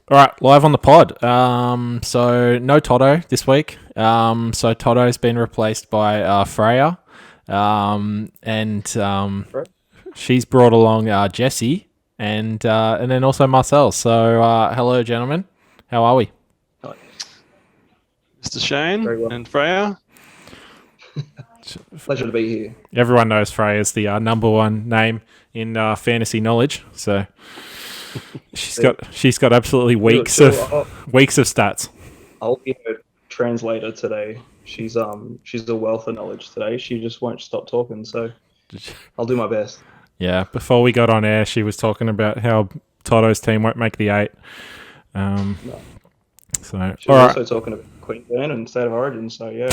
All right, live on the pod. So no Toto this week. So Toto's been replaced by Freya, and she's brought along Jesse and then also Marcel. So hello, gentlemen. How are we? Mr. Shane Very well. and Freya. Pleasure to be here. Everyone knows Freya's the number one name in fantasy knowledge. So she's got absolutely weeks of stats. I'll be her translator today. She's a wealth of knowledge today. She just won't stop talking, so I'll do my best. Yeah, before we got on air, she was talking about how Toto's team won't make the 8. No. So She was also talking about Queensland and State of Origin, so yeah.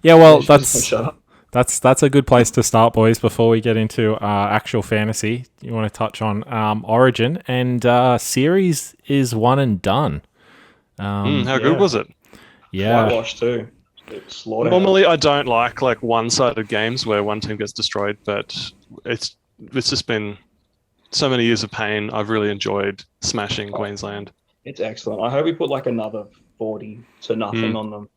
Yeah, well, Shut up. that's a good place to start, boys. Before we get into actual fantasy, you want to touch on Origin, and series is one and done. How good was it? Yeah, Whitewash too. Slaughterhouse. Normally, I don't like one-sided games where one team gets destroyed, but it's just been so many years of pain. I've really enjoyed smashing Queensland. It's excellent. I hope we put another 40-0 on them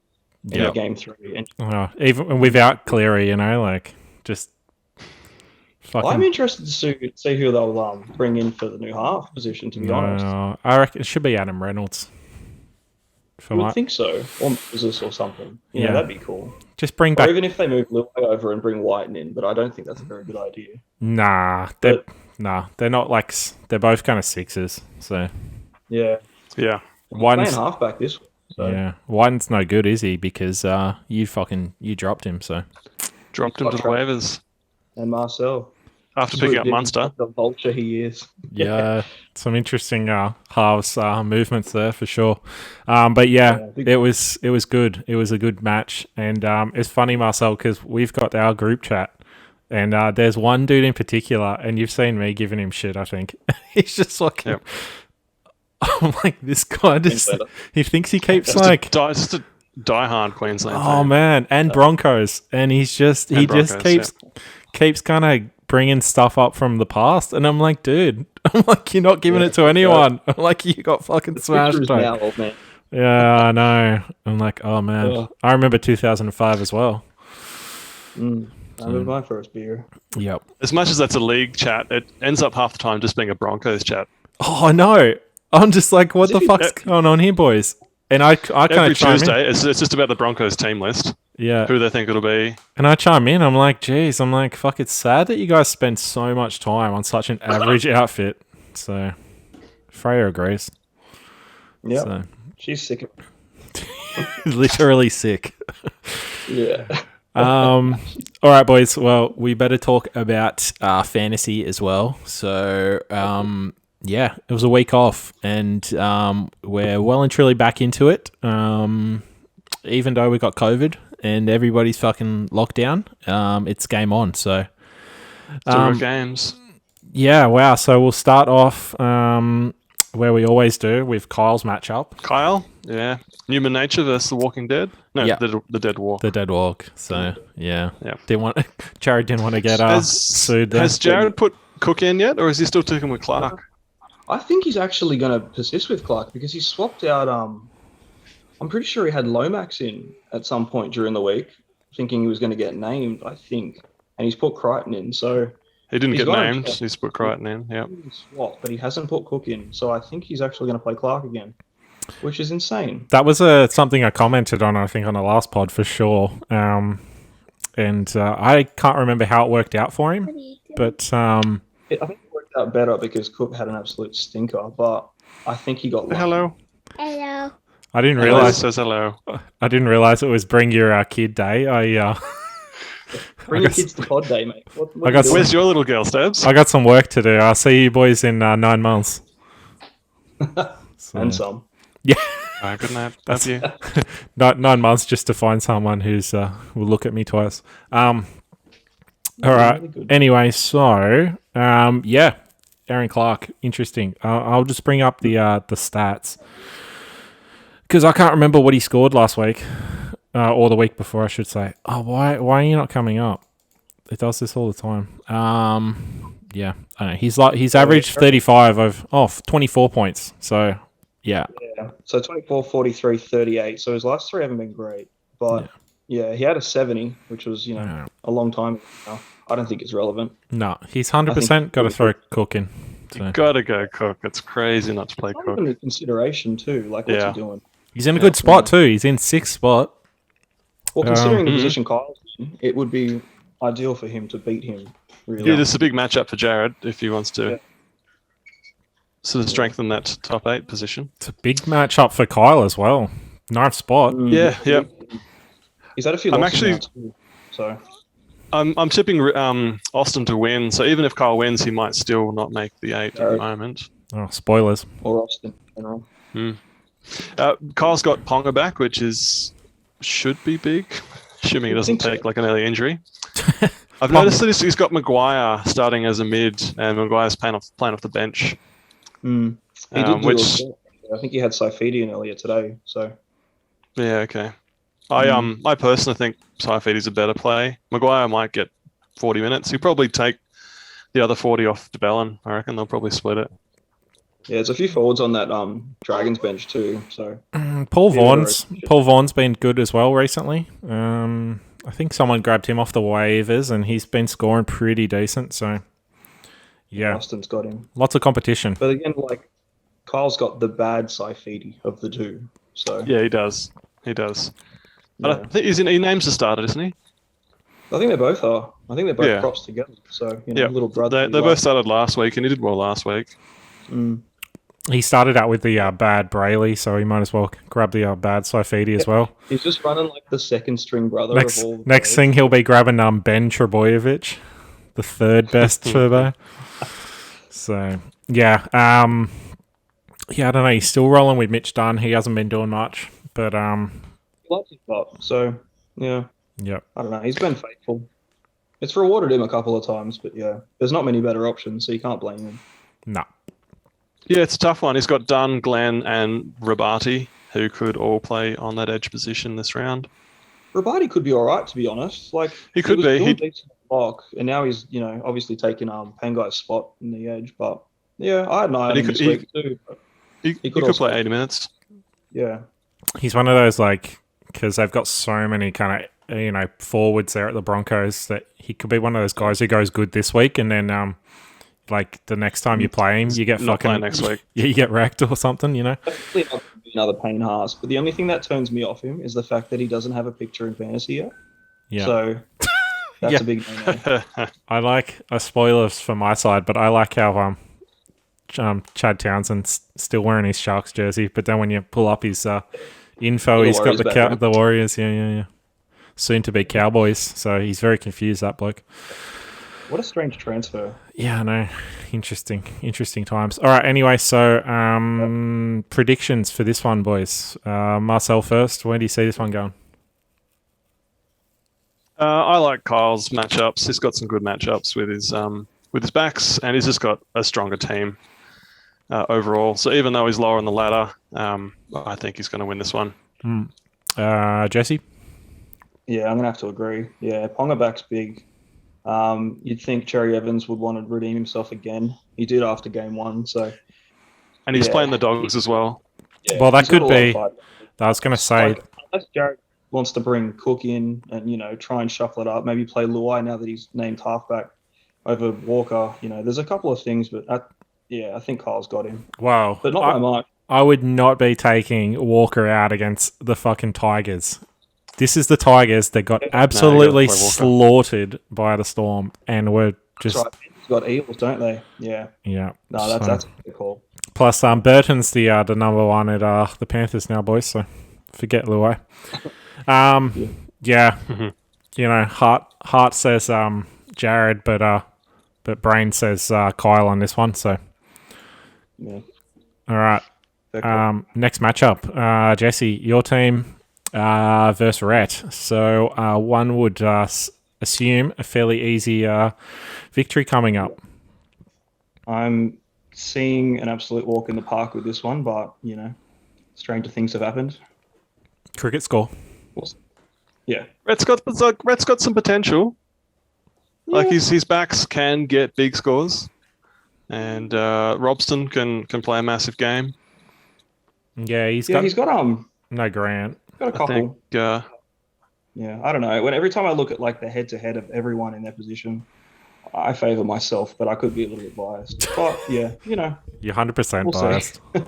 in game 3. And even without Cleary, just fucking. I'm interested to see who they'll bring in for the new half position. To be honest, I reckon it should be Adam Reynolds. I would think so, or Moses or something. Yeah, that'd be cool. Just bring Or back. even if they move Luai over and bring Whiten in, but I don't think that's a very good idea. Nah, they're not they're both kind of sixes. So Yeah, Yeah. Whiten's playing halfback this week. So. yeah, Whiten's no good, is he? Because you dropped him. So Dropped him to the waivers And Marcel. after picking up Munster. The vulture he is. yeah, some interesting halves movements there for sure. But it was good. It was a good match, and it's funny, Marcel, because we've got our group chat. And there's one dude in particular, and you've seen me giving him shit, I think. He's just like, I'm like, this guy he thinks he keeps Just a diehard Queensland oh fan. man, and Broncos. And he just keeps kind of bringing stuff up from the past. And I'm like, dude, you're not giving it to anyone. I'm like, you got fucking smashed. Now, old man. Yeah, I know. I'm like, oh man. I remember 2005 as well. That was my first beer. Yep. As much as that's a league chat, it ends up half the time just being a Broncos chat. Oh, I know. I'm just like, what the fuck's going on here, boys? And I kind Every of chime Tuesday, in. it's just about the Broncos team list. Yeah. Who they think it'll be. And I chime in. I'm like, geez, fuck, it's sad that you guys spend so much time on such an average outfit. So, Freya agrees. Yeah. So, She's sick of literally sick. Yeah. All right, boys. Well, we better talk about fantasy as well. So, it was a week off, and we're well and truly back into it. Even though we got COVID and everybody's fucking locked down, it's game on. So, games. Yeah, wow. So we'll start off where we always do with Kyle's matchup. Kyle, yeah. Human Nature versus The Walking Dead. No, the Dead Walk. The Dead Walk. So yeah. Yeah. Jared didn't want to get sued there. Has Jared put Cook in yet, or is he still taking with Clark? I think he's actually going to persist with Clark because he swapped out. I'm pretty sure he had Lomax in at some point during the week, thinking he was going to get named, I think. And he's put Crichton in. So he didn't get named. He's put Crichton in, yeah. Swap, but he hasn't put Cook in. So I think he's actually going to play Clark again, which is insane. That was something I commented on, I think, on the last pod for sure. And I can't remember how it worked out for him. But I think it worked out better because Cook had an absolute stinker. But I think he got lucky. Hello. I didn't realize. Says hello. I didn't realize it was Bring Your Kid Day. Bring your kids to pod day, mate. Where's your little girl, Stabs? I got some work to do. I'll see you boys in 9 months. And some. Yeah. Good night. Love you. 9 months just to find someone who's will look at me twice. All right. Really anyway, so Aaron Clark, interesting. I'll just bring up the stats because I can't remember what he scored last week or the week before, I should say. Oh, why are you not coming up? It does this all the time. I know he's averaged 35 of 24 points. So Yeah. Yeah. So 24, 43, 38. So his last three haven't been great. But yeah, he had a 70, which was, Yeah. a long time ago now. I don't think it's relevant. No, he's I think 100% got to throw Cook in. You So. gotta go Cook. It's crazy not to play Not Cook. even a consideration too. Like, what's he doing? He's in a good spot too. He's in 6th spot. Well, considering the position Kyle's in, it would be ideal for him to beat him. Really. Yeah, this is a big matchup for Jared if he wants to sort of strengthen that top 8 position. It's a big matchup for Kyle as well. 9th spot. Yeah. He's had a few losses now too, so. I'm tipping Austin to win. So even if Kyle wins, he might still not make the 8 at the moment. Oh, spoilers. Or Austin in general. Kyle's got Ponga back, which should be big, assuming he doesn't take like an early injury. I've noticed that he's got Maguire starting as a mid, and Maguire's playing off the bench. He did I think he had Saifidi in earlier today. So yeah, okay. I personally think Saifidi's a better play. Maguire might get 40 minutes. He'll probably take the other 40 off DeBellin. I reckon they'll probably split it. Yeah, there's a few forwards on that Dragons bench too. So Paul Vaughan's been good as well recently. I think someone grabbed him off the waivers, and he's been scoring pretty decent. So yeah, Austin's got him. Lots of competition. But again, like Kyle's got the bad Saifidi of the two. So yeah, he does. Yeah. I think he names the starter, isn't he? I think they both are. I think they're both props together. So little brother. They both started last week, and he did well last week. He started out with the bad Brayley, so he might as well grab the bad Saifidi as well. He's just running like the second string brother Next of all. Next thing he'll be grabbing Ben Trebojevic, the third best Turbo. So yeah, I don't know. He's still rolling with Mitch Dunn. He hasn't been doing much, but He loves his pop. So yeah, yep. I don't know. He's been faithful. It's rewarded him a couple of times, but yeah, there's not many better options, so you can't blame him. No. Yeah, it's a tough one. He's got Dunn, Glenn, and Rabati, who could all play on that edge position this round. Rabati could be all right, to be honest. Like he could be. He decent block, and now he's obviously taking Pangai's spot in the edge. But yeah, I had an eye on him this week too. He could play 80 minutes. Yeah, he's one of those because they've got so many kind of forwards there at the Broncos that he could be one of those guys who goes good this week, and then the next time you play him, you get fucking next week. You get wrecked or something, Definitely not another pain ass. But the only thing that turns me off him is the fact that he doesn't have a picture in fantasy yet. Yeah. So that's a big no. I like a spoilers for my side, but I like how Chad Townsend's still wearing his Sharks jersey, but then when you pull up his info, he's got the Warriors. Yeah. Soon to be Cowboys. So he's very confused, that bloke. What a strange transfer. Yeah, I know. Interesting times. All right, anyway, so predictions for this one, boys. Marcel first. Where do you see this one going? I like Kyle's matchups. He's got some good matchups with his backs, and he's just got a stronger team overall. So even though he's lower on the ladder, I think he's going to win this one. Jesse? Yeah, I'm going to have to agree. Yeah, Ponga back's big. You'd think Cherry Evans would want to redeem himself again. He did after game 1, so. And he's playing the Dogs as well. Yeah, well, that could be. I was going to say. Unless Jared wants to bring Cook in and try and shuffle it up, maybe play Luai now that he's named halfback over Walker. There's a couple of things, but I think Kyle's got him. Wow, but not by much. I would not be taking Walker out against the fucking Tigers. This is the Tigers that got absolutely slaughtered by the Storm, and were just. That's right. They've got Eels, don't they? Yeah. Yeah. No, that's a good call. Plus, Burton's the number one at the Panthers now, boys. So forget Luai. Yeah. Heart says Jared, but brain says Kyle on this one. So. Yeah. All right. Next matchup, Jesse, your team. Versus Rhett. So one would assume a fairly easy victory coming up. I'm seeing an absolute walk in the park with this one, but stranger things have happened. Cricket score. Awesome. Yeah, Rhett's got some potential. Yeah. Like his backs can get big scores, and Robson can play a massive game. Yeah, He's got no Grant. got a couple. I think, Yeah, I don't know. Every time I look at like the head-to-head of everyone in their position, I favour myself, but I could be a little bit biased. But yeah, You're 100% we'll biased. see.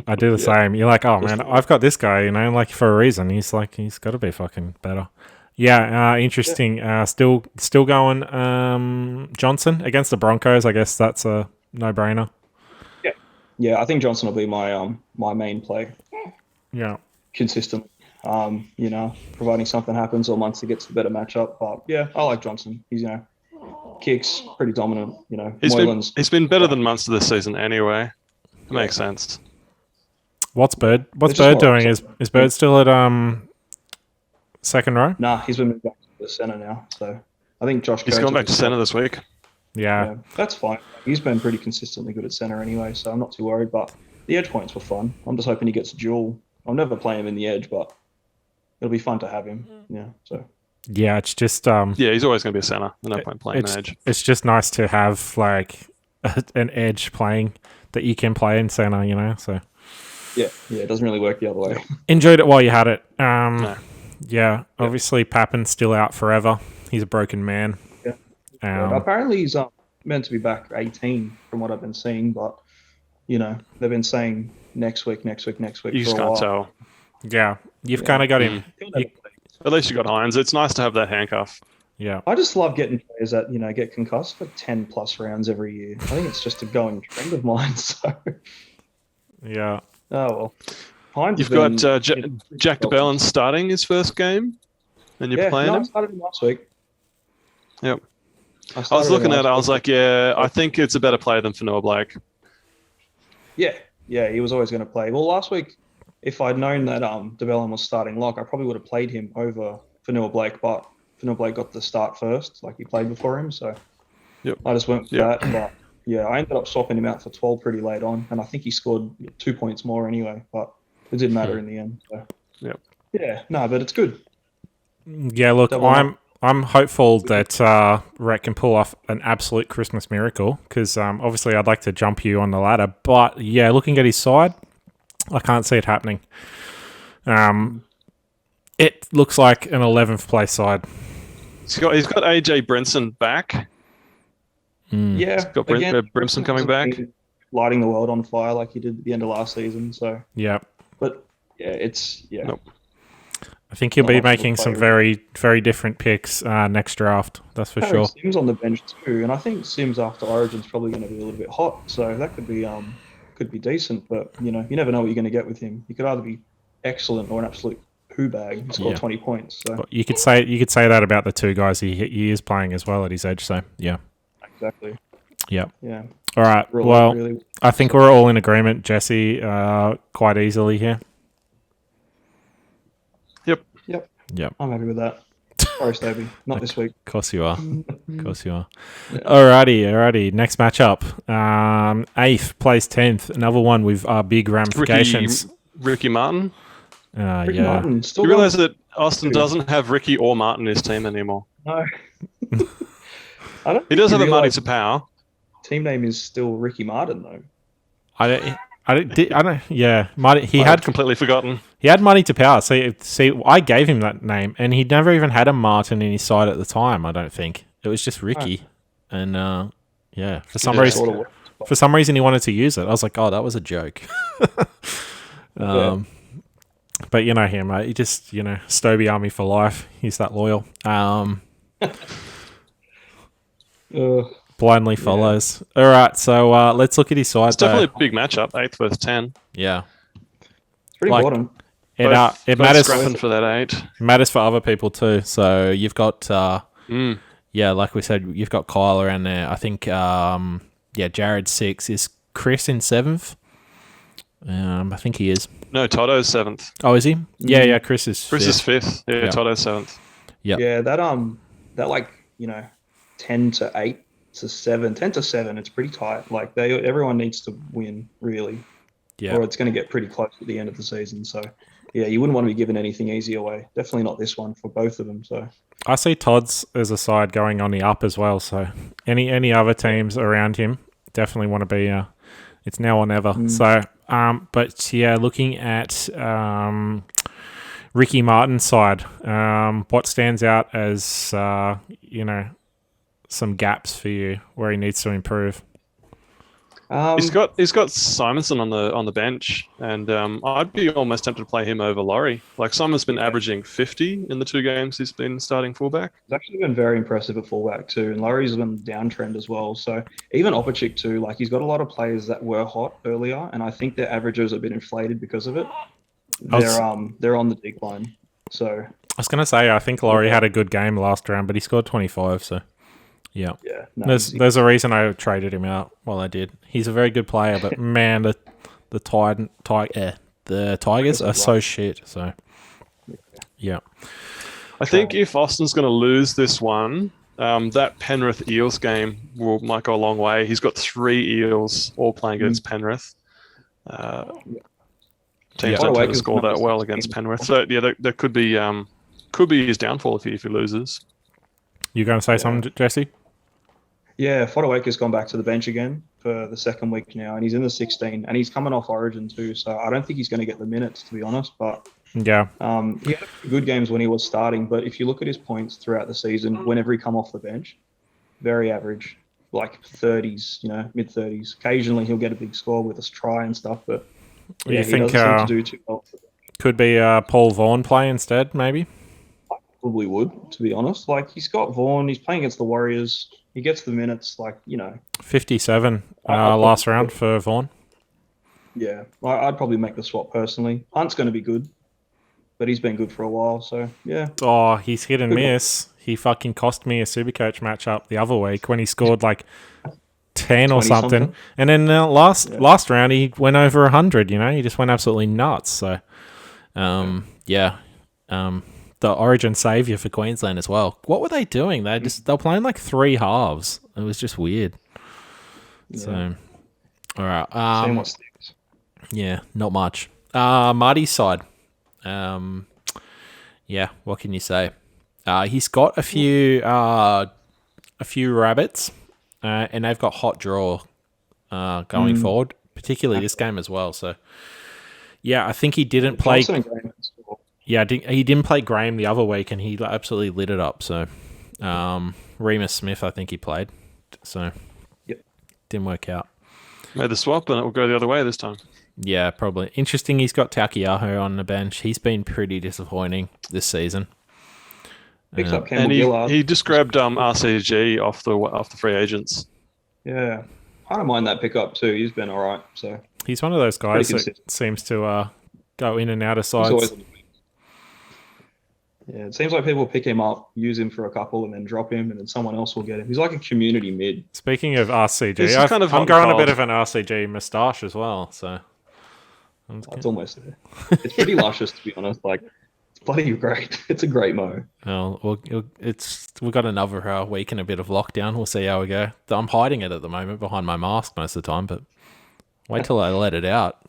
I do the same. You're like, oh man, I've got this guy, like for a reason. He's got to be fucking better. Yeah, interesting. Still going. Johnson against the Broncos. I guess that's a no-brainer. Yeah, I think Johnson will be my my main play. Yeah. Consistently. Providing something happens or Munster gets the better matchup. But yeah, I like Johnson. He's kicks pretty dominant. he's been better than Munster this season anyway. It makes sense. What's Bird It's just doing? more Is Bird still at second row? Nah, he's been moved back to the centre now. So I think Josh. He's gone back to centre this week. Yeah, that's fine. He's been pretty consistently good at centre anyway, so I'm not too worried. But the edge points were fun. I'm just hoping he gets a duel. I'll never play him in the edge, but it'll be fun to have him. Yeah. So. Yeah, it's just Yeah, he's always going to be a centre. No point playing an edge. It's just nice to have like an edge playing that you can play in centre. So. Yeah, it doesn't really work the other way. Enjoyed it while you had it. No. Yeah, obviously Pappin's still out forever. He's a broken man. Yeah. Apparently he's meant to be back 18 from what I've been seeing, but they've been saying next week. You for just a can't while. tell. Yeah, you've kind of got him. At least you got Hines. It's nice to have that handcuff. Yeah, I just love getting players that get concussed for 10 plus rounds every year. I think it's just a going trend of mine. So yeah. Oh well. Hines You've got Jack DeBellin starting his first game, and you're playing him. I started him last week. Yep. I was looking at it. I was like, yeah, I think it's a better player than Fanua Blake. Yeah, he was always going to play. Well, last week, if I'd known that DeBellin was starting lock, I probably would have played him over Fanua Blake, but Fanua Blake got the start first, like he played before him, so I just went with that. But yeah, I ended up swapping him out for 12 pretty late on, and I think he scored 2 points more anyway, but it didn't matter in the end. So. Yeah, no, but it's good. Yeah, look, I'm hopeful that Rhett can pull off an absolute Christmas miracle because obviously I'd like to jump you on the ladder. But yeah, looking at his side, I can't see it happening. It looks like an 11th place side. He's got AJ Brinson back. Yeah, he's got Brimson coming back, lighting the world on fire like he did at the end of last season. So yeah, but it's Nope. I think he'll be making some very, very different picks next draft. That's for sure. Sims on the bench too, and I think Sims after Origin's probably going to be a little bit hot, so that could be decent. But you never know what you're going to get with him. He could either be excellent or an absolute poo bag. He scored 20 points. So you could say that about the two guys he is playing as well at his edge. So yeah, exactly. Yeah. Yeah. All right. Well, I think we're all in agreement, Jesse, quite easily here. Yep. I'm happy with that. Sorry, Stabby. Not this week. Of course you are. Alrighty. Next matchup. 8th plays 10th. Another one with big ramifications. Ricky Martin. Ricky Martin. You realise that Austin doesn't have Ricky or Martin in his team anymore? No. He does have a Marty Tapau. Team name is still Ricky Martin, though. Marty. He had completely forgotten. He had Marty Tapau. See, I gave him that name, and he never even had a Martin in his side at the time. I don't think it was just Ricky, and for some reason he wanted to use it. I was like, oh, that was a joke. But you know him, mate. He just Stobie Army for life. He's that loyal. Blindly follows. All right, so let's look at his side. It's definitely a big matchup, 8th versus 10. Yeah. It's pretty important. It matters for that 8. Matters for other people too. So you've got, like we said, you've got Kyle around there. I think, Jared 6. Is Chris in 7th? I think he is. No, Toto's 7th. Oh, is he? Yeah, Chris is 5th. Chris is 5th. Yeah, Toto's 7th. Yeah. Yeah, that 10 to 8 to 7, 10 to 7, it's pretty tight. Like everyone needs to win, really. Yeah. Or it's going to get pretty close at the end of the season. So, yeah, you wouldn't want to be giving anything easy away. Definitely not this one for both of them. So I see Todd's as a side going on the up as well. So any other teams around him definitely want to be. It's now or never. So But yeah, looking at Ricky Martin's side, what stands out as some gaps for you where he needs to improve? He's got Simonson on the bench, and I'd be almost tempted to play him over Laurie. Like Simon's been averaging 50 in the 2 games he's been starting fullback. He's actually been very impressive at fullback too, and Laurie's been downtrend as well. So even Opachik too, like he's got a lot of players that were hot earlier, and I think their averages have been inflated because of it. They're on the decline. So I was going to say I think Laurie had a good game last round, but he scored 25. So yeah. No, there's a reason I traded him out. Well, I did. He's a very good player, but man, the Tigers are so shit. So yeah. I think if Austin's going to lose this one, that Penrith Eels game might go a long way. He's got 3 Eels all playing against Penrith. Teams don't tend to score that well against Penrith. So yeah, that could be his downfall if he loses. You going to say something, Jesse? Yeah, Fodawaker's gone back to the bench again for the 2nd week now, and he's in the 16, and he's coming off Origin too, so I don't think he's going to get the minutes, to be honest, but yeah. He had good games when he was starting, but if you look at his points throughout the season, whenever he come off the bench, very average, like 30s, mid-30s. Occasionally he'll get a big score with a try and stuff, but you he think doesn't seem to do too well. Could be Paul Vaughan play instead, maybe? I probably would, to be honest. Like, he's got Vaughan, he's playing against the Warriors. He gets the minutes, 57 last round for Vaughan. Yeah, I'd probably make the swap personally. Hunt's going to be good, but he's been good for a while, so yeah. Oh, he's hit and miss. He fucking cost me a Supercoach matchup the other week when he scored like 10 or something. And then last round he went over 100, he just went absolutely nuts. So, the Origin saviour for Queensland as well. What were they doing? They were playing like 3 halves. It was just weird. Yeah. So, all right. Yeah, not much. Marty's side. What can you say? He's got a few rabbits, and they've got hot draw going forward, particularly this game as well. So, yeah, I think he didn't play. Yeah, he didn't play Graham the other week, and he absolutely lit it up. So, Remus Smith, I think he played. So, didn't work out. Made the swap, and it will go the other way this time. Yeah, probably. Interesting, he's got Takiaho on the bench. He's been pretty disappointing this season. Picks up and he just grabbed RCG off the free agents. Yeah, I don't mind that pickup too. He's been all right. So he's one of those guys that seems to go in and out of sides. Yeah, it seems like people pick him up, use him for a couple, and then drop him, and then someone else will get him. He's like a community mid. Speaking of RCG, I'm growing a bit of an RCG moustache as well. So it's almost there. It's pretty luscious, to be honest. Like, it's bloody great. It's a great mo. Well, we've got another week and a bit of lockdown. We'll see how we go. I'm hiding it at the moment behind my mask most of the time, but wait till I let it out.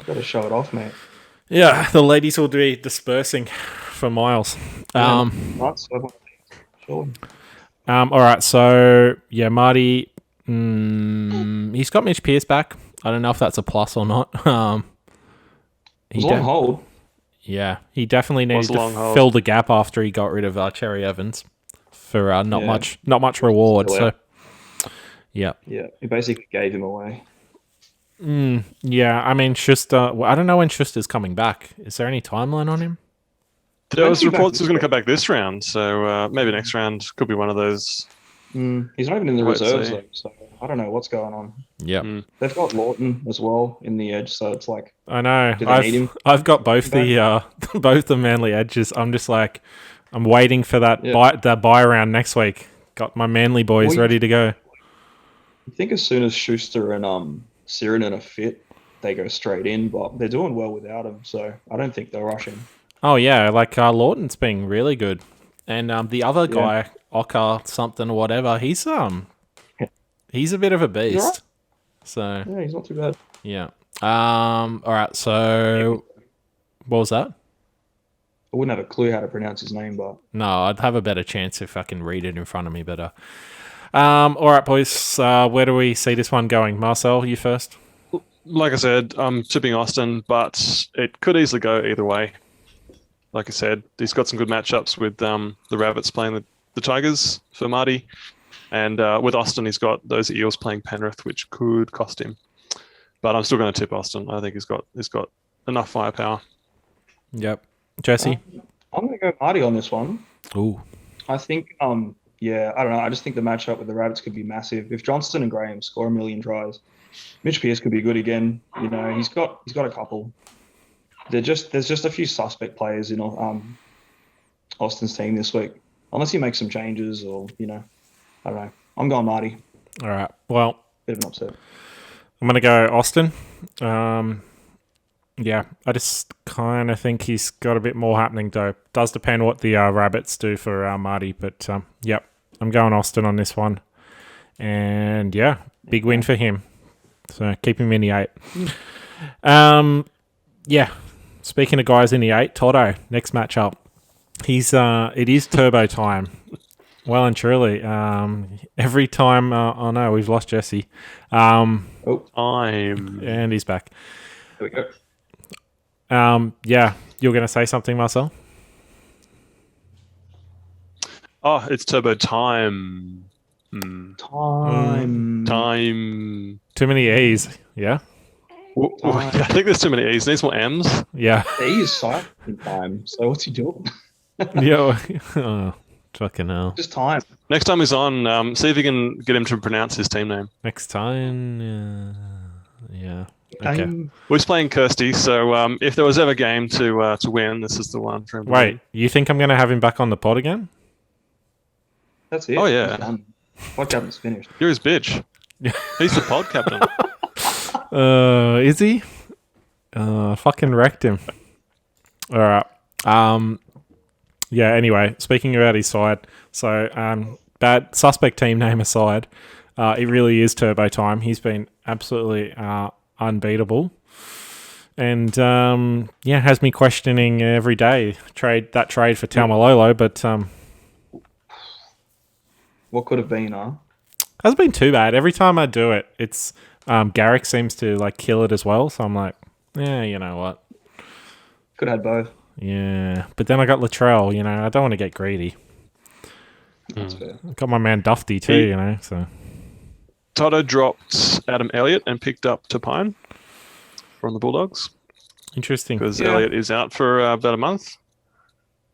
Got to show it off, mate. Yeah, the ladies will be dispersing for miles. Sure. All right, so yeah, Marty, he's got Mitch Pearce back. I don't know if that's a plus or not. He's on hold. Yeah, he definitely needed to fill the gap after he got rid of Cherry Evans for not much reward. So yeah, he basically gave him away. Yeah, I mean Schuster. I don't know when Schuster's coming back. Is there any timeline on him? There was reports he was going to come back this round, so maybe next round could be one of those. He's not even in the reserves though, so I don't know what's going on. Yeah, they've got Lawton as well in the edge, so it's like I know. Do they need him? I've got both the Manly edges. I'm just like I'm waiting for that buy round next week. Got my Manly boys ready to go. I think as soon as Schuster and Sirinen are fit, they go straight in, but they're doing well without him, so I don't think they'll rush him. Oh yeah, like Lawton's being really good, and the other guy, Ocker something or whatever, he's a bit of a beast. Right. So yeah, he's not too bad. Yeah. All right. So what was that? I wouldn't have a clue how to pronounce his name, but no, I'd have a better chance if I can read it in front of me better. All right, boys. Where do we see this one going? Marcel, you first. Like I said, I'm tipping Austin, but it could easily go either way. Like I said, he's got some good matchups with the Rabbits playing the Tigers for Marty, and with Austin, he's got those Eels playing Penrith, which could cost him. But I'm still going to tip Austin. I think he's got enough firepower. Yep. Jesse? I'm going to go Marty on this one. Ooh. I think, yeah, I don't know. I just think the matchup with the Rabbits could be massive. If Johnston and Graham score a million tries, Mitch Pearce could be good again. You know, he's got a couple. There's just a few suspect players in Austin's team this week, unless he makes some changes or I don't know. I'm going Marty. All right. Well, Bit of an upset. I'm going to go Austin. Yeah, I just kind of think he's got a bit more happening, though. Does depend what the Rabbits do for Marty, but yep, I'm going Austin on this one. And yeah, big win for him. So keep him in the 8. Yeah, speaking of guys in the 8, Toto, next matchup. It is turbo time. Well and truly. Every time, oh no, we've lost Jesse. I'm. And he's back. There we go. Yeah, you're going to say something, Marcel? Oh, it's turbo time. Time. Too many E's, yeah? I think there's too many E's. Needs more M's. Yeah. He is silent in time. So what's he doing? Yeah. Oh, fucking hell. Just time. Next time he's on, see if you can get him to pronounce his team name. Next time, yeah. Okay. Time. Well, he's playing Kirsty, so if there was ever a game to win, this is the one for him. Wait, you think I'm going to have him back on the pod again? That's it. Oh, yeah. He's done. Podcast finished. You're his bitch. He's the pod captain. Is he? Fucking wrecked him. All right. Yeah, anyway, speaking about his side, so bad suspect team name aside, it really is turbo time. He's been absolutely unbeatable. And yeah, has me questioning every day that trade for Taumalolo, but What could have been, huh? hasn't been too bad. Every time I do it, it's Garrick seems to like kill it as well. So I'm like, yeah, you know what? Could have had both. Yeah, but then I got Latrell. You know, I don't want to get greedy. That's fair. I got my man Dufty too. You know, so Toto dropped Adam Elliott and picked up Tapine from the Bulldogs interesting. because Elliott is out for about a month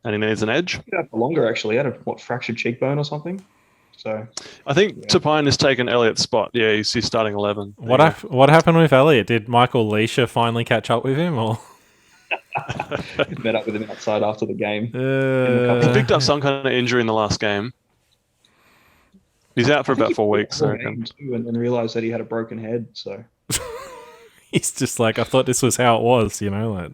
and he needs an edge. Could have for longer, actually. He had a fractured cheekbone or something. So I think Tapine has taken Elliott's spot. Yeah, he's starting 11. What happened with Elliot? Did Michael Leisha finally catch up with him, or met up with him outside after the game. He picked up some kind of injury in the last game. He's out for about 4 weeks, I reckon. And then realised that he had a broken head. So he's just like, I thought this was how it was, you know, like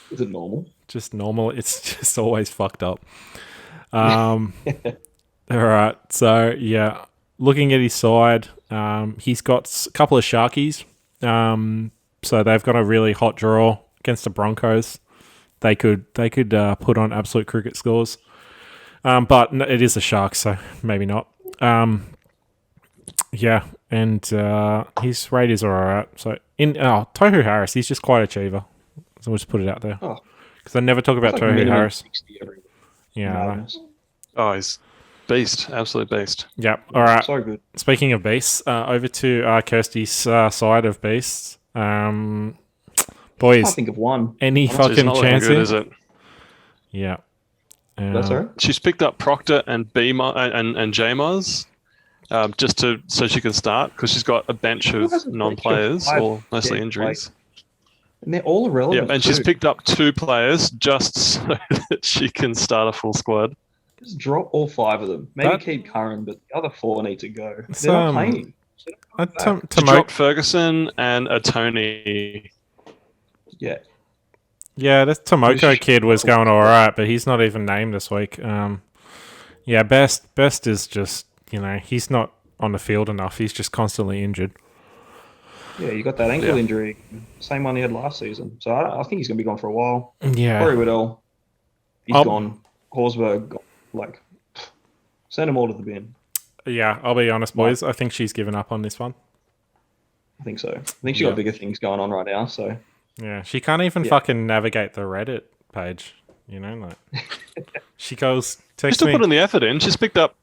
is it normal? just normal. It's just always fucked up. All right, so yeah, looking at his side, he's got a couple of Sharkies. So they've got a really hot draw against the Broncos. They could put on absolute cricket scores. But it is the Sharks, so maybe not. Yeah, and his Raiders are alright. So Tohu Harris, he's just quite achiever. So we'll just put it out there. Because I never talk about Tohu Harris. Yeah. Oh, he's beast, absolute beast. Yeah. All right. So good. Speaking of beasts, over to Kirsty's side of beasts. I Boys, can't think of one. any It's fucking not looking chance? good, is it? Yeah. That's all right. She's picked up Proctor and and J-Moz just so she can start because she's got a bench Who of hasn't non-players picked up or mostly five? injuries. And they're all irrelevant. Yeah, and she's too. picked up 2 players just so that she can start a full squad. Just drop all 5 of them. Maybe That- keep Curran, but the other 4 need to go. It's, They're not playing. She dropped Ferguson and a Tony. Yeah. Yeah, this Tomoko kid was going all right, but he's not even named this week. Yeah, Best is just, he's not on the field enough. He's just constantly injured. Yeah, you got that ankle injury. Same one he had last season. So I think he's going to be gone for a while. Yeah. Corey Waddell, he's gone. Horsburgh, gone. Send them all to the bin. Yeah, I'll be honest, boys. I think she's given up on this one. I think so. I think she's got bigger things going on right now. So yeah, she can't even fucking navigate the Reddit page. You know, like she goes She's text still me. putting the effort in. She picked up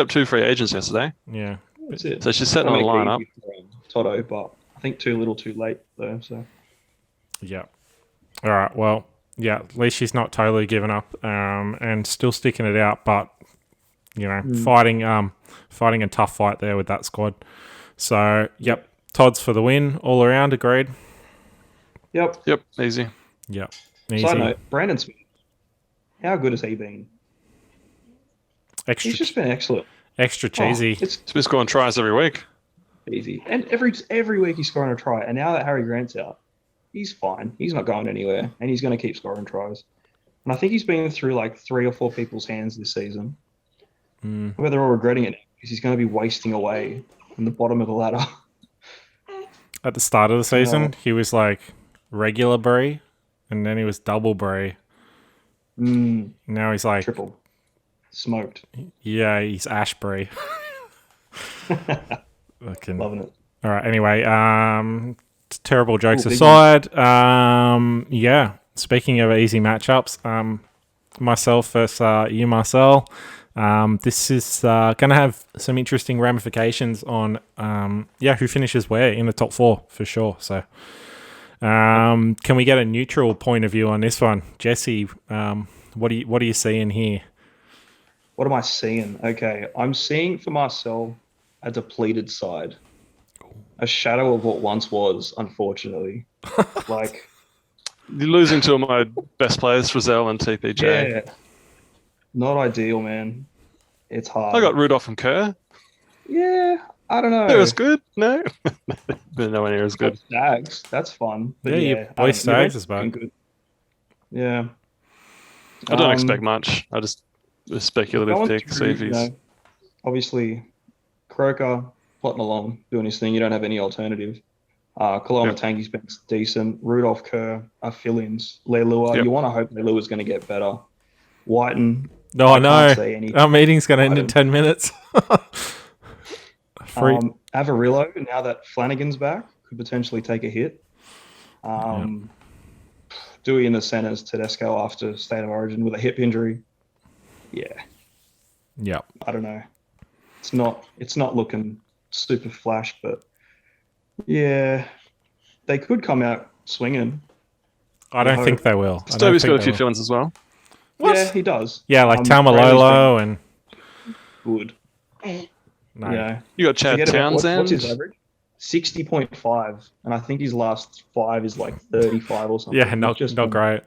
2 free agents yesterday. Yeah, that's it. So she's setting on a lineup. Toto, but I think too little, too late though. So yeah. All right. Well, yeah. At least she's not totally given up, and still sticking it out. But you know, fighting a tough fight there with that squad. So, yep. Todd's for the win all around. Agreed. Yep. Easy. Yep. Side Easy. note: Brandon Smith. How good has he been? Extra. He's just been excellent. Extra cheesy. It's He's been scoring tries every week. easy, and every week he's scoring a try. And now that Harry Grant's out, he's fine. He's not going anywhere, and he's going to keep scoring tries. And I think he's been through like 3 or 4 people's hands this season. Where they're all regretting it because he's going to be wasting away in the bottom of the ladder. At the start of the season, he was like regular Brie, and then he was double Brie. Now he's like Triple. Smoked. Yeah, he's Ash Brie. Fucking Loving it. All right. Anyway, terrible jokes aside, yeah. Speaking of easy matchups, myself versus you, Marcel. This is going to have some interesting ramifications on, who finishes where in the top 4 for sure. So, can we get a neutral point of view on this one, Jesse? What are you seeing here? What am I seeing? Okay, I'm seeing for Marcel a depleted side, a shadow of what once was. Unfortunately, like you're losing 2 of my best players, Frizzell and TPJ. Yeah, not ideal, man. It's hard. I got Rudolph and Kerr. Yeah, I don't know. It was good. No, but nowhere near as good. Stags, that's fun. But your boy Stags is back. Good. Yeah. I don't expect much. I just a speculative pick. See if he's obviously Croker plotting along, doing his thing. You don't have any alternative. Kaloma Tangi's been decent. Rudolph Kerr are fill-ins. Leilua, you want to hope Leilua's going to get better. Whiten. No, no. Our meeting's going to end in 10 minutes. Avarillo, now that Flanagan's back, could potentially take a hit. Dewey in the centres, Tedesco after State of Origin with a hip injury. Yeah. I don't know. It's not looking super flash, but yeah, they could come out swinging. I don't think they will. Stovey's got a few fill-ins as well. What? Yeah, he does. Yeah, like Taumalolo and good. No. Yeah. You got Chad Townsend. What's his average? 60.5, and I think his last 5 is like 35 or something. Yeah, not great.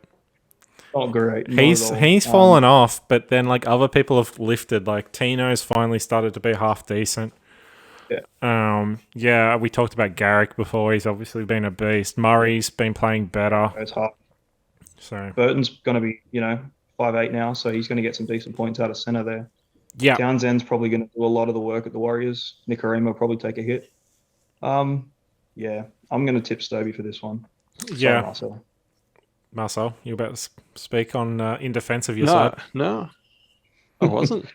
Not great. He's fallen off, but then like other people have lifted. Like Tino's finally started to be half decent. Yeah. We talked about Garrick before. He's obviously been a beast. Murray's been playing better. It's hard. So Burton's going to be, 5'8" now, so he's going to get some decent points out of centre there. Yeah. Townsend's probably going to do a lot of the work at the Warriors. Nicarima will probably take a hit. I'm going to tip Stovey for this one. Yeah. Sorry, Marcel, you about to speak on in defence of your side? No, I wasn't.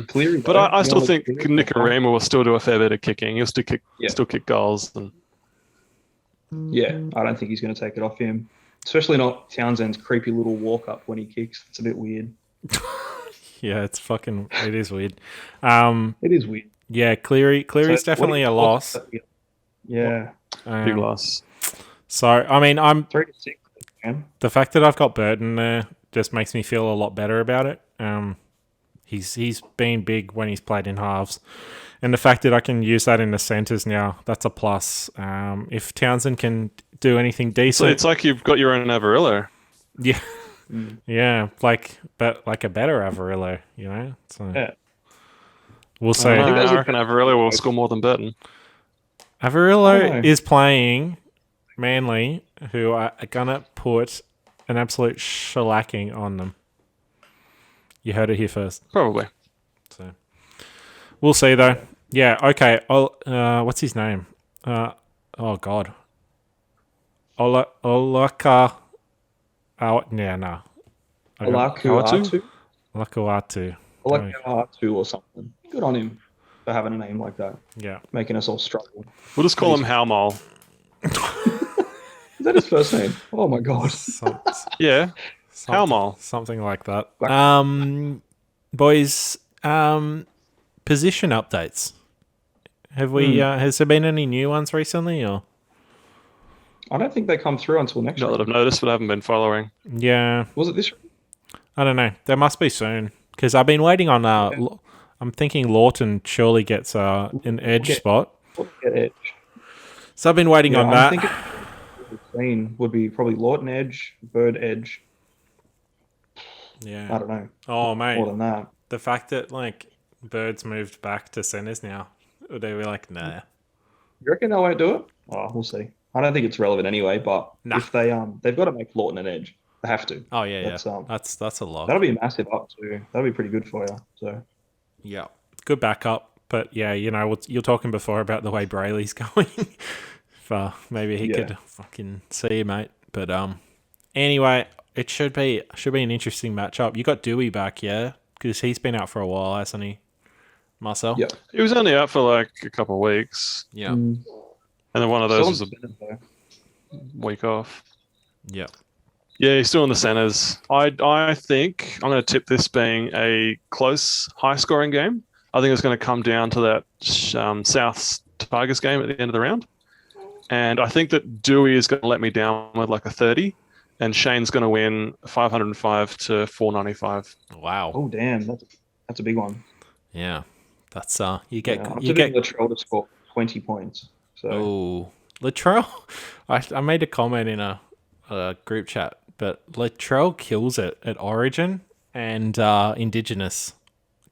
Cleary, but I still think Nicarima will still do a fair bit of kicking. He'll still kick goals. Yeah, I don't think he's going to take it off him. Especially not Townsend's creepy little walk up when he kicks. It's a bit weird. Yeah, it is weird. It is weird. Yeah, Cleary's definitely a loss. Yeah. Big loss. So, I mean, 3 to 6. Man. The fact that I've got Burton there just makes me feel a lot better about it. He's been big when he's played in halves. And the fact that I can use that in the centres now, that's a plus. If Townsend can do anything decent... So it's like you've got your own Avarillo. Yeah. Yeah, like a better Avarillo, So, yeah. We'll see. I reckon Avarillo will score more than Burton. Avarillo is playing Manly, who are going to put an absolute shellacking on them. You heard it here first. Probably. So we'll see, though. Yeah, okay. What's his name? Oh, God. Olaka... no. Olakuatu? Olakuatu Olakuatu or something. Good on him. for having a name like that, Yeah. making us all struggle. We'll just call him Halmol. Is that his first name? Oh my god. Yeah, Halmol. Something like that. Like- Boys, position updates. Have we? Has there been any new ones recently? Or I don't think they come through until next Not that week. I've noticed, but I haven't been following. yeah, Was it this? I don't know. There must be soon because I've been waiting on. I'm thinking Lawton surely gets an edge spot, Get Edge. so I've been waiting on I'm that. thinking clean would be probably Lawton Edge, Bird Edge. I Yeah. don't know. Oh mate, More than that. the fact that like Birds moved back to centers now, they were like, nah. You reckon they won't do it? Oh, we'll see. I don't think it's relevant anyway, but Nah. if they've got to make Lawton an edge. They have to. Oh yeah, That's, yeah. That's a lot. That'll be a massive up too. That'll be pretty good for you. So Yeah, good backup. But yeah, you're talking before about the way Brayley's going. Maybe he could fucking see you, mate. But anyway, it should be an interesting matchup. You got Dewey back, yeah, because he's been out for a while, hasn't he, Marcel? yeah. He was only out for like a couple of weeks, Yeah. and then one of those was a Still in week off. Yeah. Yeah, he's still in the centres. I think I'm going to tip this being a close, high-scoring game. I think it's going to come down to that South Tigers game at the end of the round. And I think that Dewey is going to let me down with like a 30, and Shane's going to win 505 to 495. Wow. Oh damn, that's a big one. Yeah. That's I'm you tipping get Latrell to score 20 points. So Oh, Latrell. I made a comment in a group chat, but Latrell kills it at Origin and Indigenous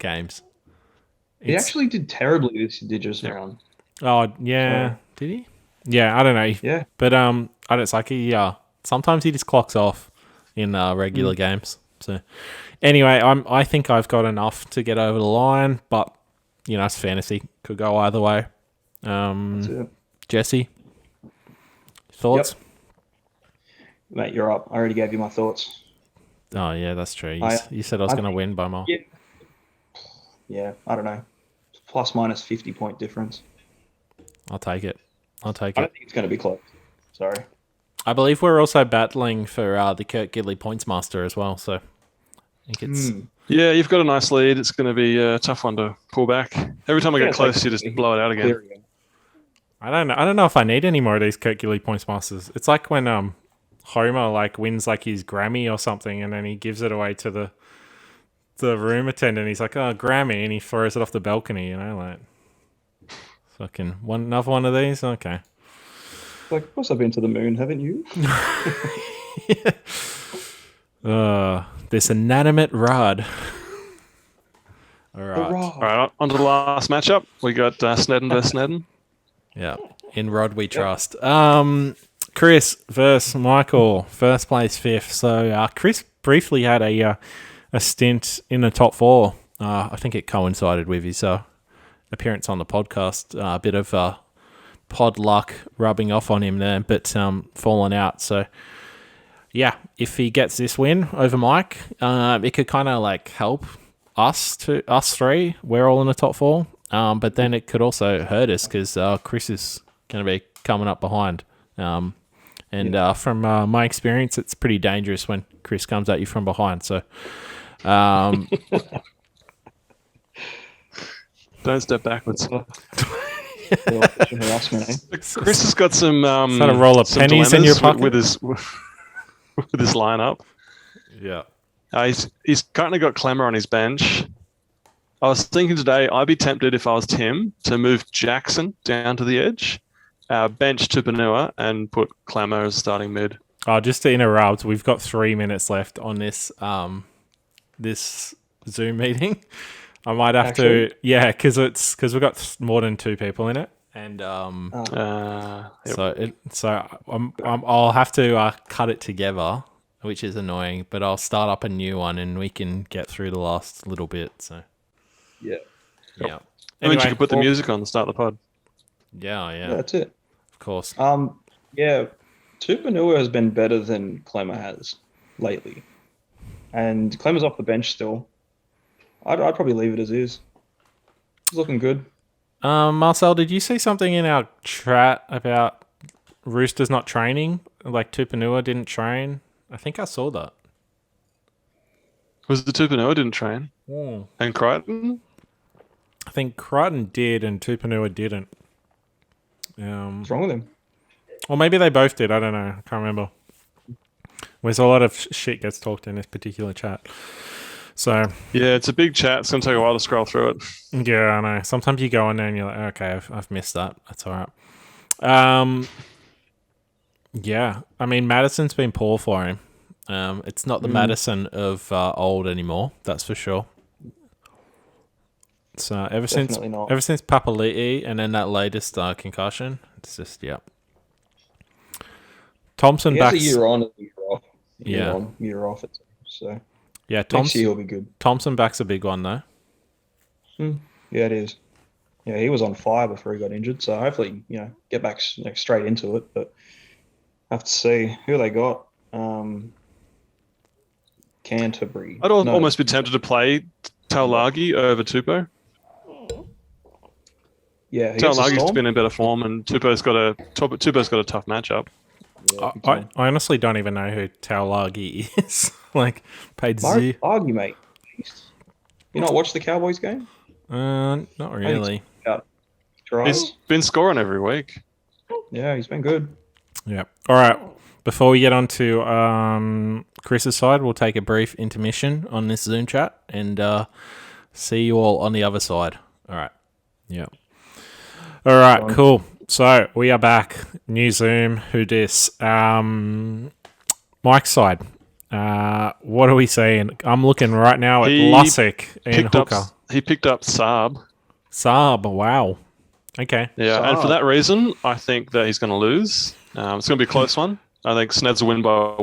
games. he actually did terribly this Indigenous round. Oh yeah, did he? Yeah, I don't know. Yeah. But it's like he sometimes he just clocks off in regular games. So anyway, I think I've got enough to get over the line, but it's fantasy. Could go either way. That's it. Jesse, thoughts? Mate, you're up. I already gave you my thoughts. Oh yeah, that's true. You said I was going to win by more. Yeah, I don't know. Plus minus 50 point difference. I'll take it. I don't think it's going to be close. Sorry. I believe we're also battling for the Kurt Gidley points master as well. So I think it's Yeah, you've got a nice lead. It's going to be a tough one to pull back. Every time I get close, you just blow it out again. I don't know if I need any more of these Kurt Gidley points masters. It's like when Homer like wins like his Grammy or something, and then he gives it away to the room attendant. He's like, "Oh, Grammy," and he throws it off the balcony. Like fucking another one of these. Okay. Like, of course I've been to the moon, haven't you? This inanimate rod. All right. All right, on to the last matchup. We got Snedden versus Snedden. Yeah. In Rod we trust. Chris versus Michael, first place, fifth. So Chris briefly had a stint in the top four. I think it coincided with his appearance on the podcast. A bit of pod luck rubbing off on him there, but falling out. So yeah, if he gets this win over Mike, it could kind of like help us three. We're all in the top four. But then it could also hurt us because Chris is going to be coming up behind. From my experience, it's pretty dangerous when Chris comes at you from behind. So, Don't step backwards. Harassment, eh? Chris has got some. is that a roll of some pennies in your pocket? with his lineup. Yeah. He's currently got Clemmer on his bench. I was thinking today I'd be tempted if I was Tim to move Jackson down to the edge, bench to Benua, and put Clemmer as starting mid. Oh, just to interrupt, we've got 3 minutes left on this this Zoom meeting. I might have to, because we've got more than 2 people in it, and Yep. I'll have to cut it together, which is annoying. But I'll start up a new one, and we can get through the last little bit. So. Yeah. Yeah. I mean, you could put the music on to start the pod. Yeah. That's it. Of course. Yeah. Tupanua has been better than Clemmer has lately. And Clemmer's off the bench still. I'd probably leave it as is. It's looking good. Marcel, did you see something in our chat about Roosters not training? Like Tupanua didn't train? I think I saw that. Was the Tupanua didn't train? And Crichton? I think Crichton did and Tupanua didn't. What's wrong with him? Or maybe they both did. I don't know. I can't remember. There's a lot of shit gets talked in this particular chat. So yeah, it's a big chat. It's gonna take a while to scroll through it. Yeah, I know. Sometimes you go in there and you're like, okay, I've missed that. That's all right. Yeah, I mean Madison's been poor for him. It's not the Madison of old anymore. That's for sure. So ever since Papali'i and then that latest concussion, it's just Thompson he back. has a year on and a year off. Year off. So yeah, next year he'll be good. Thompson back's a big one though. Yeah, it is. Yeah, he was on fire before he got injured. So hopefully, get back straight into it. But have to see who they got. Canterbury. I'd almost be tempted to play Taulagi over Tupou. Yeah, Taulagi's been in better form, and Tupou's got a tough matchup. Yeah, I honestly don't even know who Taulagi is. Like, paid Z. Argue, mate. You not watch the Cowboys game? Not really. He's been scoring every week. Yeah, he's been good. Yeah. All right. Before we get on to Chris's side, we'll take a brief intermission on this Zoom chat and see you all on the other side. All right. Yeah. All right. Cool. So we are back. New Zoom. Who dis? Mike's side. What are we seeing? I'm looking right now at Lussick and Hooker. He picked up Saab. Saab. Wow. Okay. Yeah, Saab. and for that reason, I think that he's going to lose. It's going to be a close one. I think Sneds will win by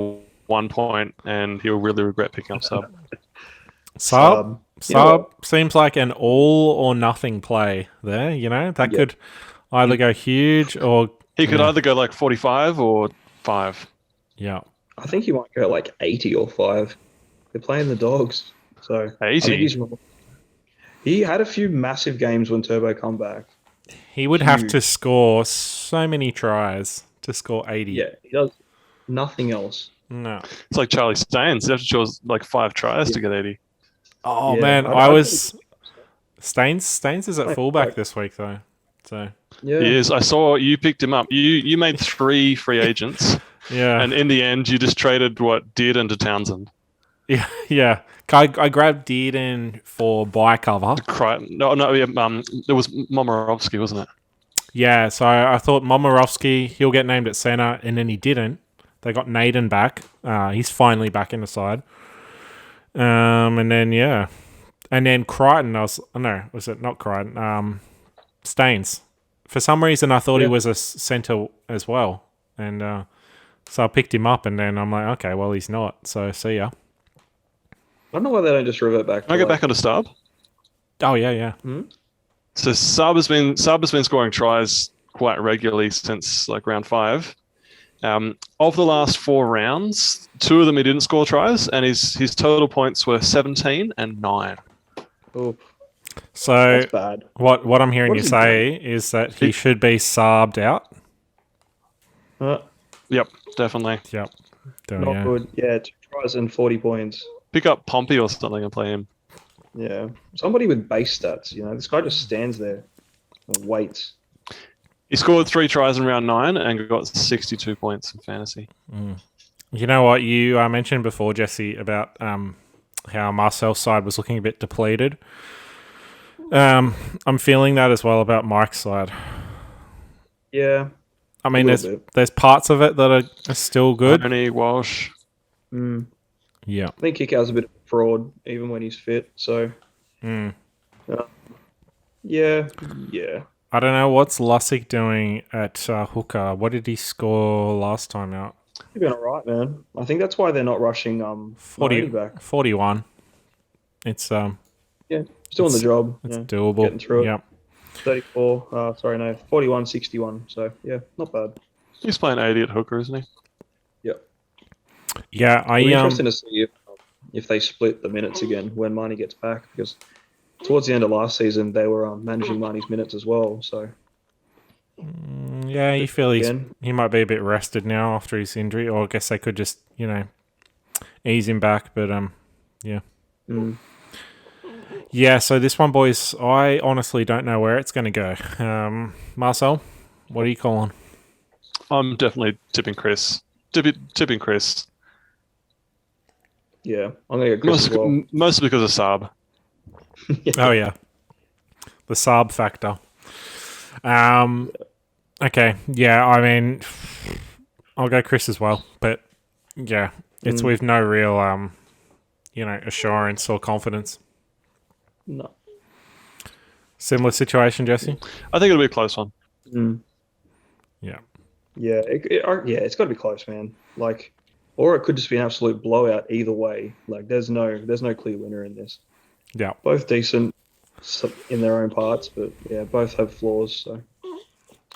1 point, and he'll really regret picking up Saab. Saab seems like an all or nothing play there. That could either go huge or he could either go like 45 or 5. Yeah, I think he might go like 80 or 5. They're playing the Dogs, so 80. He had a few massive games when Turbo come back. He would have to score so many tries to score 80. Yeah, he does nothing else. No. It's like Charlie Staines. He has to choose like 5 tries to get 80. Oh, man. I was... Staines is at fullback this week, though. So yeah. He is. I saw you picked him up. You made 3 free agents. Yeah. And in the end, you just traded Dearden to Townsend. Yeah, yeah. I grabbed Dearden for buy cover. It was Momorovsky, wasn't it? Yeah, so I thought Momorovsky, he'll get named at centre, and then he didn't. They got Naden back. He's finally back in the side. And then Crichton, was it not Crichton? Staines. For some reason, I thought he was a centre as well. And so I picked him up, and then I'm like, okay, well, he's not. So see ya. I don't know why they don't just revert back. Can I get back onto Starb? Oh, yeah. So Saab has been scoring tries quite regularly since like round 5. Of the last 4 rounds, 2 of them he didn't score tries, and his total points were 17 and 9. Oh, So that's bad. what I'm hearing you say is that he should be subbed out. Yep, definitely. Yep. Not good. Yeah, 2 tries and 40 points. Pick up Pompey or something and play him. Yeah, somebody with base stats. This guy just stands there and waits. He scored 3 tries in round 9 and got 62 points in fantasy. You know what you mentioned before, Jesse, about how Marcel's side was looking a bit depleted. I'm feeling that as well about Mike's side. Yeah. I mean, there's parts of it that are still good. Tony Walsh. Yeah. I think Kickout's a bit of a fraud, even when he's fit. So, yeah. I don't know what's Lussick doing at hooker. What did he score last time out? He's been all right, man. I think that's why they're not rushing 40 back. 41. It's still on the job. It's doable. Getting through it. Yep. 34. 41, 61. So yeah, not bad. He's playing 80 at hooker, isn't he? Yep. Yeah, It'll be interesting to see if they split the minutes again when Marnie gets back, because towards the end of last season, they were managing Marnie's minutes as well. So Yeah, you feel again, he might be a bit rested now after his injury, or I guess they could just ease him back. But yeah. mm, Yeah, so this one, boys, I honestly don't know where it's going to go. Marcel, what are you calling? I'm definitely tipping Chris. Tipping Chris. yeah, I'm gonna go Chris as well. Mostly because of Saab. Oh, yeah. The Saab factor. Okay, yeah, I mean, I'll go Chris as well. But, yeah, it's with no real, assurance or confidence. No. Similar situation, Jesse? I think it'll be a close one. Mm. Yeah. Yeah, it's got to be close, man. Like, or it could just be an absolute blowout either way. Like, there's no clear winner in this. Yeah. Both decent in their own parts, but yeah, both have flaws. So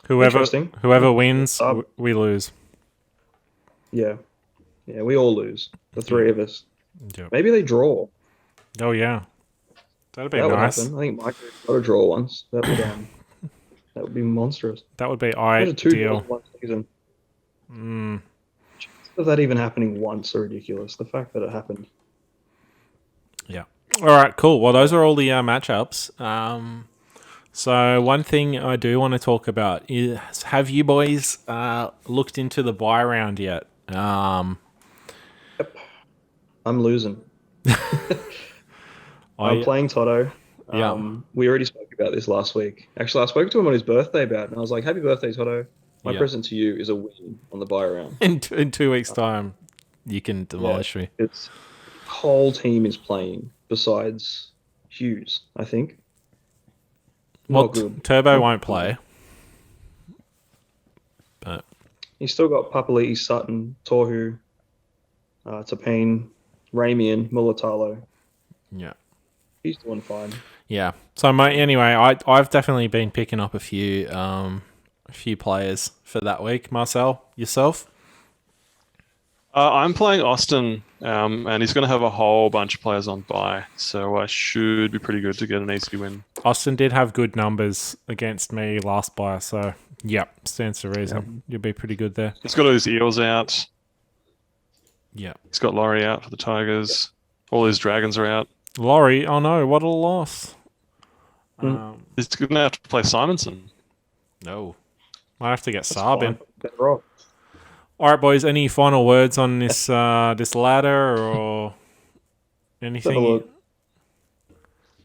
Whoever wins, we lose. Yeah, we all lose. The three of us. Yeah. Maybe they draw. Oh, yeah. That'd be That would nice. happen. I think Mike got a draw once. That would be monstrous. That would be Imagine 2 ideal. draws one season. Mm. Of that even happening once are ridiculous. The fact that it happened. Yeah. All right, cool. Well, those are all the matchups. So one thing I do want to talk about is, have you boys looked into the buy round yet? I'm losing. I'm playing Toto. We already spoke about this last week. Actually, I spoke to him on his birthday about it, and I was like, happy birthday, Toto. My present to you is a win on the buy round. In 2 weeks' time, you can demolish me. Its whole team is playing besides Hughes, I think. Not good. Turbo won't play. But He's still got Papali'i, Sutton, Tohu, Tapine, Ramian, Mulatalo. yeah. He's doing fine. Yeah. So anyway, I've definitely been picking up a few players for that week. Marcel, yourself? I'm playing Austin, and he's going to have a whole bunch of players on bye, so I should be pretty good to get an easy win. Austin did have good numbers against me last bye, so stands to reason. Yep. You'll be pretty good there. He's got all his Eels out. Yeah. He's got Laurie out for the Tigers. All his Dragons are out. Laurie, oh no, what a loss. He's going to have to play Simonson. No. Might have to get Saab in. Better off. All right, boys, any final words on this this ladder or anything?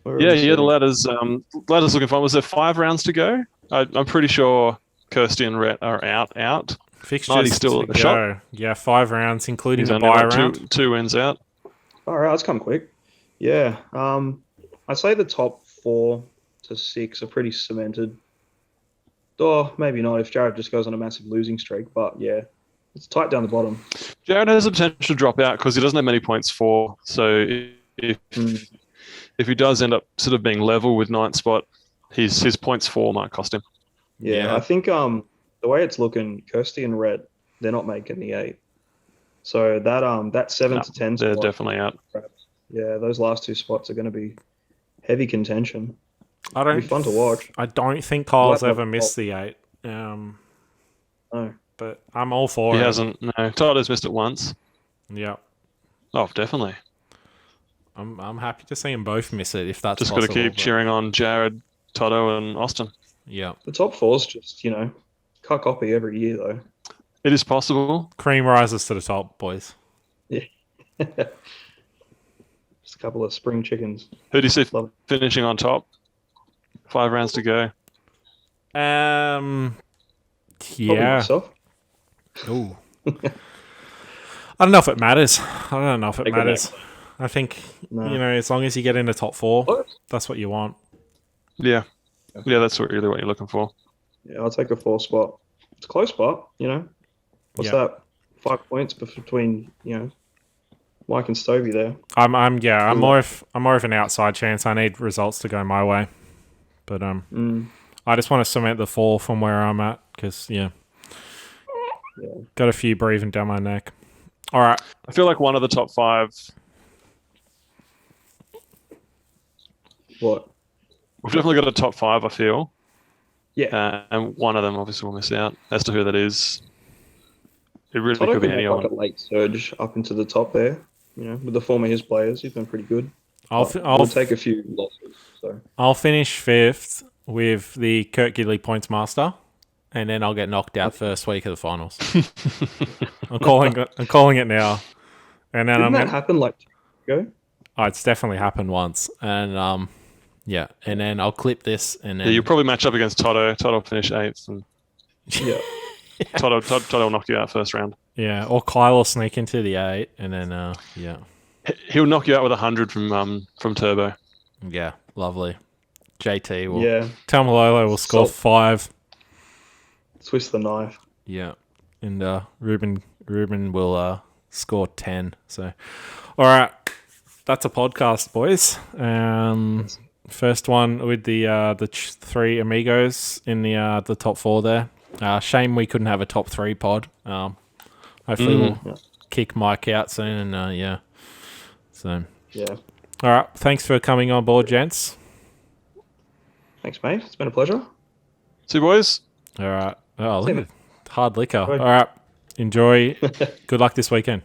Yeah, the ladder's looking fun. Was there 5 rounds to go? I'm pretty sure Kirsty and Rhett are out. Fixtures Marty's still at the shop. Yeah, 5 rounds, including He's the only bye like round. two wins out. All right, let's come quick. Yeah, I'd say the top 4 to 6 are pretty cemented. Or maybe not if Jared just goes on a massive losing streak, but yeah, it's tight down the bottom. Jared has the potential to drop out because he doesn't have many points for. So if he does end up sort of being level with 9th spot, his points for might cost him. Yeah, I think the way it's looking, Kirsty and Rhett, they're not making the 8. So that 7 to 10 they're spot, definitely out. Yeah, those last 2 spots are going to be heavy contention. It'll be fun to watch. I don't think Kyle's ever missed the 8. No. But I'm all for it. He hasn't. No, Toto's missed it once. Yeah. Oh, definitely. I'm happy to see them both miss it if that's just possible. Just got to keep cheering on Jared, Toto, and Austin. Yeah. The top 4's just cut copy every year though. It is possible. Cream rises to the top, boys. Yeah. Just a couple of spring chickens. Who do you see finishing on top? 5 rounds to go. Yeah. Myself. Ooh. I don't know if it matters. I think as long as you get in the top 4, that's what you want. Yeah, that's really what you're looking for. Yeah, I'll take a 4 spot. It's a close spot, What's that? 5 points between Mike and Stovey there. I'm more of an outside chance. I need results to go my way, but I just want to cement the 4 from where I'm at because got a few breathing down my neck. All right, I feel like one of the top 5. What? We've definitely got a top 5, I feel. Yeah. And one of them obviously will miss out as to who that is. It really Toto could be could make anyone. like a late surge up into the top there. You know, with the form of his players, he's been pretty good. We'll take a few losses. So I'll finish 5th with the Kurt Gidley points master, and then I'll get knocked out first week of the finals. I'm calling it now. And then didn't that happen like 2 years ago? Oh, it's definitely happened once, and yeah, and then I'll clip this, and then Yeah, you'll probably match up against Toto. Toto will finish 8th, and Yeah. Toto will knock you out first round. yeah, or Kyle will sneak into the 8, and then yeah, He'll knock you out with 100 from Turbo. yeah, lovely. JT will. Yeah. Tamalolo will score 5. Twist the knife. Yeah, and Ruben will score 10. So, all right, that's a podcast, boys. First one with the 3 amigos in the top 4 there. Shame we couldn't have a top 3 pod. Hopefully we'll kick Mike out soon, and yeah. So yeah. All right, thanks for coming on board, gents. Thanks, mate. It's been a pleasure. See you, boys. All right. Oh, look at hard liquor. Bye. All right. Enjoy. Good luck this weekend.